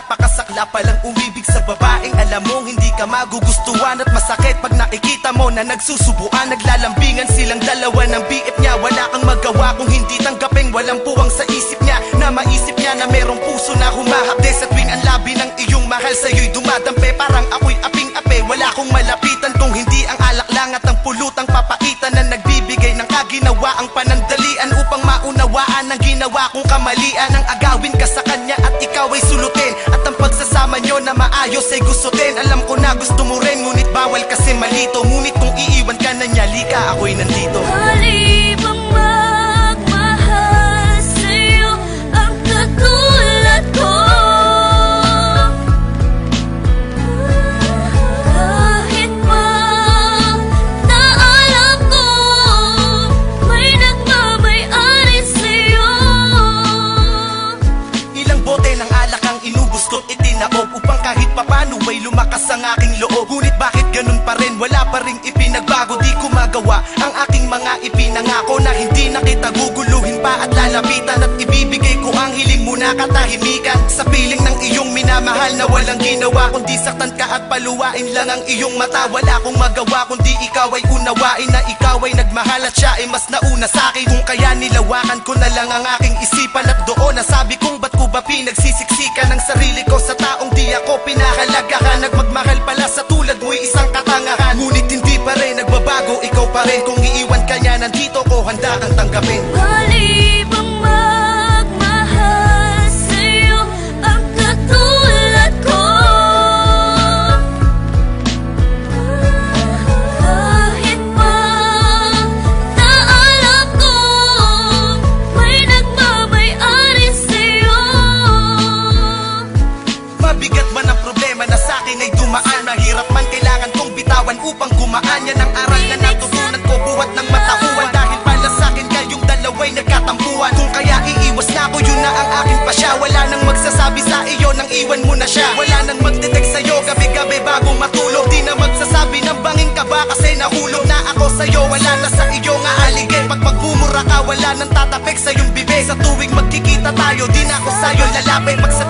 napakasakla palang umibig sa babaeng alam mong hindi ka magugustuhan. At masakit pag nakikita mo na nagsusubuan, naglalambingan silang dalawa ng BF niya. Wala kang magawa kung hindi tanggapin, walang puwang sa isip niya, na maisip niya na merong puso na humahapde. Sa tuwing ang labi ng iyong mahal sa'yo'y dumadampe, parang ako'y aping-ape. Wala kong malapitan kung hindi ang alak lang at ang pulutang papaitan na nagbibigay ng kaginawa ang panandalian upang maunawaan ang ginawa kong kamalian. Ang agawin ka sa kanya at ikaw ay sulutin, at ang pagsasama nyo na maayos ay gustutin. Alam ko na gusto mo rin, ngunit bawal kasi malito. Ngunit kung iiwan ka na niya, lika ako'y nandito. Halibang magmahal sa'yo ang katulad ko. Kahit pa na alam ko may nagmamay-ari sa'yo. Ilang bote ng alak ang inubos ko't itinaob upang kahit papano ay lumakas ang aking loob. Ngunit bakit ganun pa rin, wala pa ring ipinagbago. Di ko magawa ang aking mga ipinangako, na hindi na kita guguluhin pa at lalapitan. At ibibigay ko ang hiling mo na katahimikan sa piling ng iyong minamahal na walang ginawa kundi saktan ka at paluwain lang ang iyong mata. Wala akong magawa kundi ikaw ay unawain na ikaw ay nagmahal at siya ay mas nauna sa'kin. Kung kaya nilawakan ko na lang ang aking isipan, at doon nasabi kong ba't ko ba pinagsisiksikan ang sarili ko sa taong di ako pinahalagahan. Nagmagmahal pala sa tulad mo'y isang katangahan, ngunit hindi pa rin nagbabago, ikaw pa rin. Kung iiwan ka niya, nandito ko, handa kang tanggapin. Halibang magmahal sa'yo ang katulad ko. Kahit pa na alam ko may nagmamay-ari sa'yo. Mabigat man ang problema na sa'kin ay dumaan, mahirap man kailangan kong bitawan upang gumaan. Yan ang aral na natutunan ko buhat ng matauhan, dahil pala sa'kin kayong dalawa'y nagkatampuan. Kung kaya iiwas na ako, yun na ang aking pasya. Wala nang magsasabi sa iyo nang iwan mo na siya. Wala nang magdetect sa'yo gabi-gabi bago matulog. Di na magsasabi ng banging ka ba kasi nahulog na ako sa'yo. Wala na sa iyo nga aligay, pag magmumura ka wala nang tatapik sa iyong bibig. Sa tuwing magkikita tayo, di na ako sa'yo lalapit. Pag sa